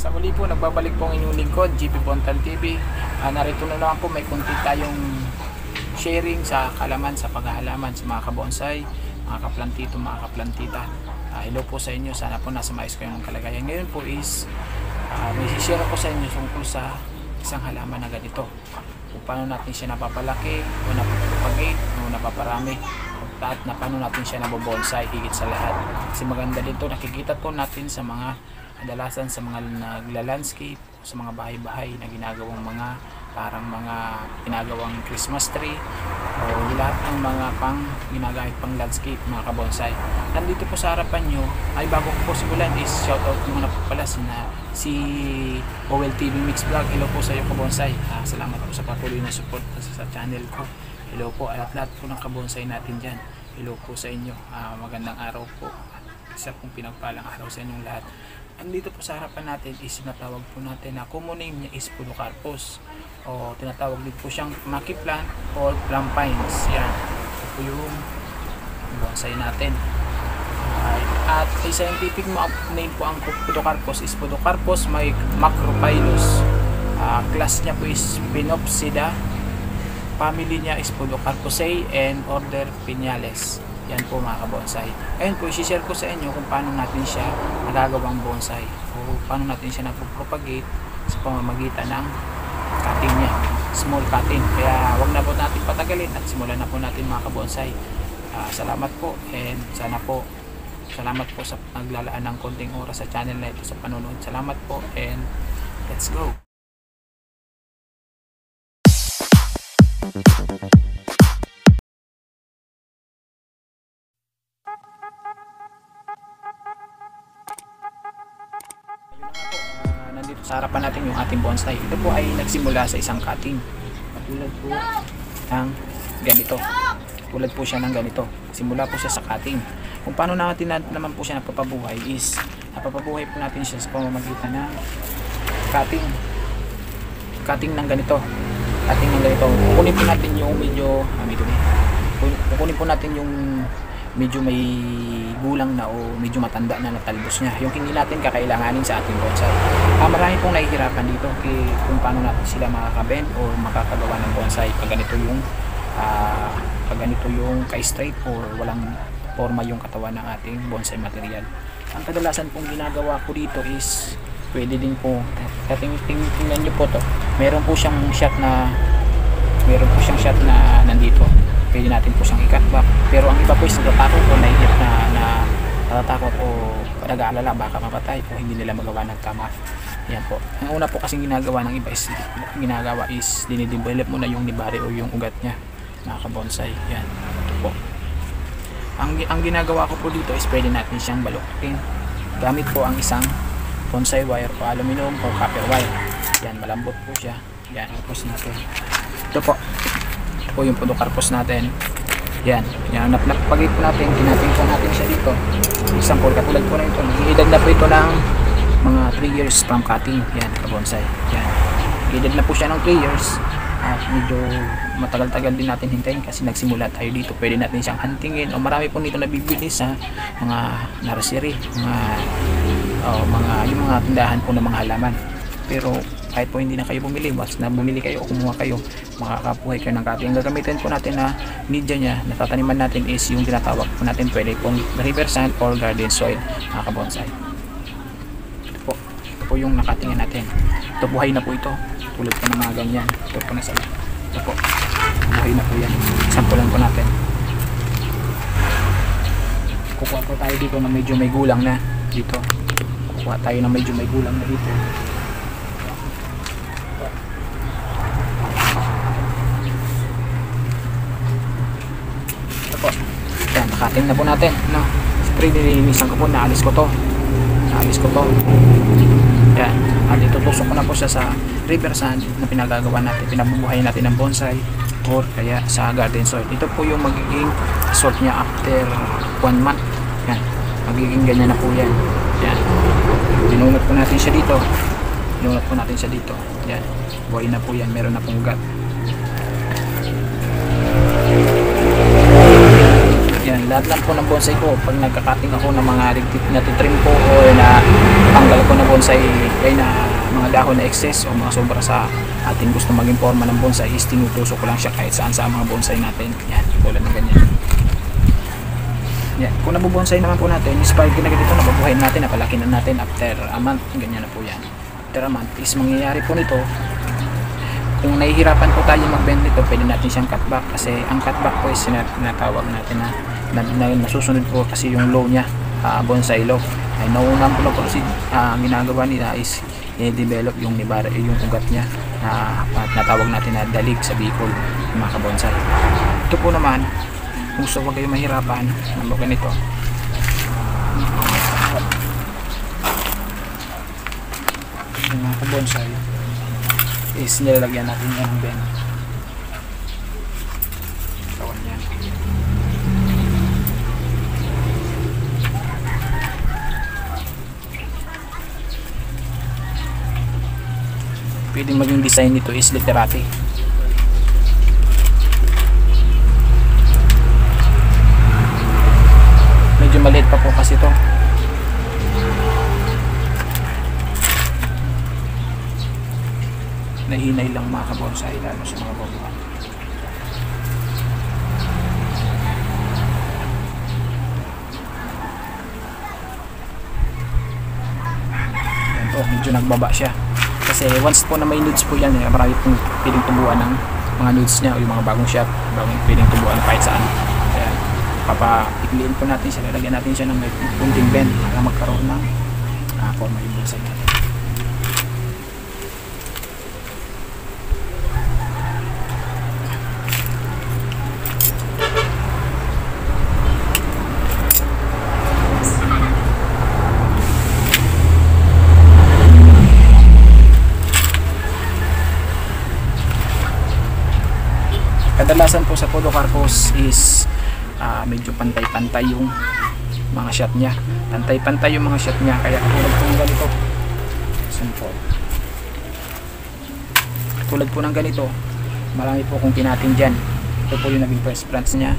Sa muli po, nagbabalik po ang inyong lingkod, GP Bontan TV. Narito na naman po, may kunti tayong sharing sa kalaman, sa paghahalaman sa mga kabonsay, mga kaplantito, mga kaplantita. Hello po sa inyo, sana po nasa maayos kayong kalagayan. Ngayon po is may share ko sa inyo tungkol sa isang halaman na ganito, kung paano natin siya napapalaki o napapagate o napaparami, at na paano natin siya nabobonsai higit sa lahat. Kasi maganda dito, nakikita po natin sa mga kadalasan sa mga nagla-landscape, sa mga bahay-bahay na ginagawang mga parang mga ginagawang Christmas tree o lahat ng mga ginagamit pang landscape, mga kabonsai. Nandito po sa harapan nyo, ay bago ko po simulan is shoutout muna po pala si OLTV Mix Vlog. Hello po sa iyo kabonsai. Salamat po sa patuloy na support sa channel ko. Hello po at lahat po ng kabonsai natin dyan. Hello po sa inyo. Magandang araw po. Isa pong pinagpalang araw sa inyong lahat. Andito po sa harapan natin is tinatawag po natin na common name niya is Podocarpus, o tinatawag din po siyang Maki plant or plum pines. Yan. Ito po yung bonsai natin. At a scientific name po ang Podocarpus is Podocarpus macrophyllus. Class niya po is Pinopsida. Family niya is Podocarpusae and order Piñales. Yan po mga kabonsai. Ngayon po, i-share ko sa inyo kung paano natin siya nagagawang bonsai o paano natin siya nagpo-propagate sa pamamagitan ng cutting niya, small cutting. Kaya wag na po natin patagalin at simulan na po natin mga kabonsai. Salamat po and salamat po sa naglalaan ng konting oras sa channel na ito sa panonood. Salamat po and let's go! Nandito sa harapan natin yung ating bonsai. Ito po ay nagsimula sa isang cutting. Tulad po ng ganito. Tulad po siya ng ganito. Simula po siya sa cutting. Kung paano natin naman po siya napapabuhay is napapabuhay po natin siya sa pamamagitan ng cutting. Cutting ng ganito. Cutting ng ganito. Kukunin po natin yung kukunin po natin yung medyo may gulang na o medyo matanda na natalbos niya, yung hindi natin kakailanganin sa ating bonsai. Marami pong nahihirapan dito kung paano natin sila makakabend o makakagawa ng bonsai pag ganito yung ka-straight or walang forma yung katawan ng ating bonsai material. Ang kadalasan pong ginagawa ko dito is pwede din po, tingnan nyo po to, meron po siyang shot na nandito. Pwede natin po siyang i-cut back, pero ang iba po is natatakot o naihip na natatakot o nag-aalala baka mapatay o hindi nila magawa ng tama. Yan po. Ang una po kasing ginagawa ng iba is dinidevelop mo na yung nibari o yung ugat niya, mga kabonsai. Yan. Ito po. Ang ginagawa ko po dito is pwede natin siyang balukin. Gamit po ang isang bonsai wire o aluminum o copper wire. Yan, malambot po siya. Yan, tapos natin. Ito po yung Podocarpus natin. Yan napagit po natin, kinapin po natin siya dito. Example, katulad po na ito, edad na po ito ng mga 3 years from cutting. Yan, kabonsai. Yan, edad na po siya ng 3 years at medyo matagal-tagal din natin hintayin kasi nagsimula tayo dito. Pwede natin siyang huntingin o marami po nito nabibili sa mga nursery, yung mga tindahan po ng mga halaman. Pero kahit po hindi na kayo bumili, once na bumili kayo o kumuha kayo, makakabuhay kayo ng cutting. Ang gagamitin po natin na media niya, natataniman natin is yung tinatawag po natin, pwede pong river sand or garden soil, mga kabonsai. Ito po yung nakatingan natin. Ito, buhay na po ito. Tulad po ng mga ganyan. Ito po nasa loob. Ito po, buhay na po yan. Sampulan po natin. Kukuha po tayo dito na medyo may gulang na dito. Kukuha tayo na medyo may gulang na dito. Nakating na po natin, no? Spray, nilinisan ko po, naalis ko to. Yan, dito tusok ko na po siya sa river sand na pinagagawa natin, pinabubuhay natin ng bonsai or kaya sa garden soil. Ito po yung magiging result niya after 1 month. Yan, magiging ganyan na po yan. Yan, dinunot po natin siya dito. Yan, buhay na po yan, meron na pong ugat. Yan, Lahat lang po ng bonsai ko, pag nagkakating ako ng mga natitrim ko o na tanggal ko na bonsai ay na mga dahon na excess o mga sobra sa ating gusto maging forma ng bonsai is tinutusok ko lang siya kahit saan sa mga bonsai natin. Yan, tulad ng ganyan. Yan, kung nabubonsai naman po natin, is pag ginagito nababuhayin natin, napalaki na natin after a month, ganyan na po yan. After a month is mangyayari po nito, kung nahihirapan po tayo mag-bend nito, pwede natin siyang cutback kasi ang cutback po is sinatawag natin na nasusunod po kasi yung low niya, bonsai low. Ay naunang po po kasi ginagawa nila is i-develop yung nibara, yung ugat niya na natawag natin na dalig sa Bicol, yung mga kabonsai. Ito po naman, kung gusto wag kayo mahirapan, ano ganito. Yung mga kabonsai is nilalagyan natin yan ng bend. Kawan yan. Pwedeng maging design nito is literati. Medyo maliit pa po kasi ito. Nahinay lang mga kabonsai lalo sa mga babuhan. Yan po, medyo nagbaba siya. Kasi once po na may nudes po yan, marami pong piling tubuan ng mga nudes niya o yung mga bagong shot, bagong piling tubuan kahit saan. Kaya papaikliin po natin siya, lalagyan natin siya ng may kunting bend para magkaroon ng forma yung bonsai natin. Kadalasan po sa Podocarpus is medyo pantay-pantay yung mga shot niya. Pantay-pantay yung mga shot niya, kaya katulad po ng ganito. Tulad po ng ganito, marami po kung kinatin dyan. Ito po yung naging first branch niya.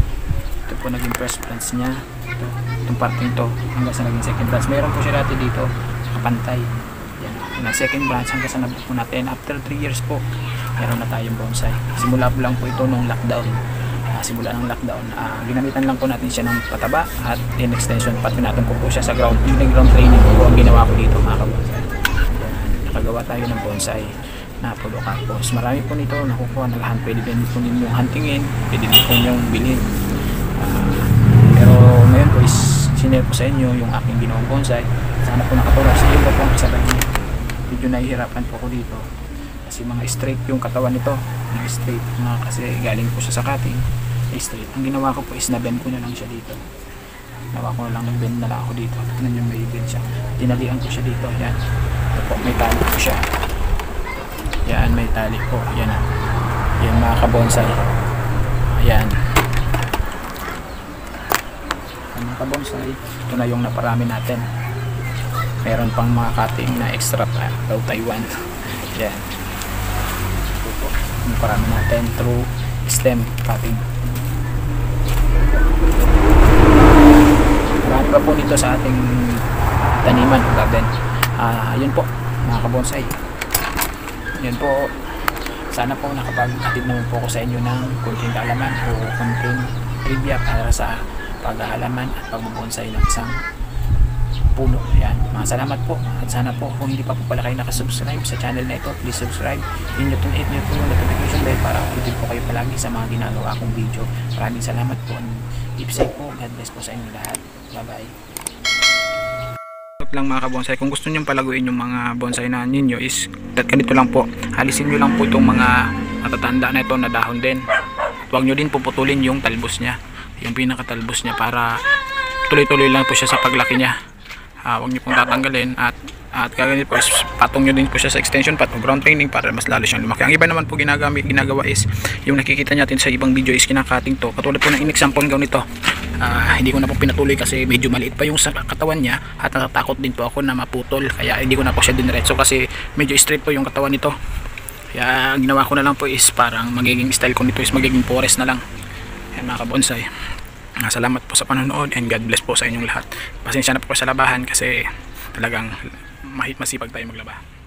Ito po naging first branch niya. Ito, itong parting to hanggang sa naging second branch. Mayroon po siya dati dito, nakapantay. Yan, yung second branch hanggang sa nabuk po natin. After 3 years po, meron na tayong bonsai. Simula po lang po ito nung lockdown. Simula ng lockdown, ginamitan lang po natin siya ng pataba at in extension patinaton ko po siya sa ground. Yung ground training po ang ginawa ko dito mga kabonsai. Nakagawa tayo ng bonsai na Podocarpus. Marami po nito nakukuha nag-hunt. Pwede din po ninyong huntingin, pwede din po ninyong bilhin. Pero ngayon po is sinare po sa inyo yung aking ginawang bonsai. Sana po nakatulong sa iyo po ang kasabay niyo. Medyo nahihirapan po ko dito kasi mga straight yung katawan nito, mga straight kasi galing po siya sa cutting, straight. Ang ginawa ko po is na-bend ko na lang siya dito. Nawa ko na lang, nag-bend na lang ako dito. Tignan nyo, may bend siya. Tinalian ko siya dito. Yan. Ito po, may tali po siya. Yan, may tali po. Yan na. Yan mga kabonsai. Ayan. Mga kabonsai, ito na yung naparami natin. Meron pang mga cutting na extra pa. Daw Taiwan. Yan. Ito po. Naparami natin through stem cutting. Marami pa po nito sa ating taniman garden. Yun po mga kabonsai, yun po, sana po nakapag-atid naman po ako sa inyo ng kunting kaalaman o kunting trivia para sa paghahalaman at pagbubonsai ng isang puno. Ayan, mga salamat po at sana po kung hindi pa po pala kayo nakasubscribe sa channel na ito, please subscribe, hit nyo po yung notification bell para updated po kayo palagi sa mga ginagawa kong video. Maraming salamat po, keep safe po, God bless po sa inyo lahat, bye bye. Lang mga kabonsai, kung gusto nyo palaguin yung mga bonsai na ninyo is ganito lang po, halisin nyo lang po itong mga natatanda na ito na dahon din. Huwag nyo din puputulin yung talbos nya, yung pinakatalbos nya, para tuloy-tuloy lang po siya sa paglaki nya. Huwag nyo pong tatanggalin at kagani po is patong nyo din po siya sa extension pat o ground training para mas lalo siyang lumaki. Ang iba naman po ginagawa is yung nakikita natin sa ibang video is kinakating to, katulad po ng in-example nito. Hindi ko na po pinatuloy kasi medyo maliit pa yung sa katawan niya at natatakot din po ako na maputol, kaya hindi ko na po siya diniretso kasi medyo straight po yung katawan nito. Kaya ang ginawa ko na lang po is parang magiging style ko nito is magiging forest na lang. Yan mga kabonsai. Salamat po sa panonood and God bless po sa inyong lahat. Pasensya na po sa labahan kasi talagang masipag tayo maglaba.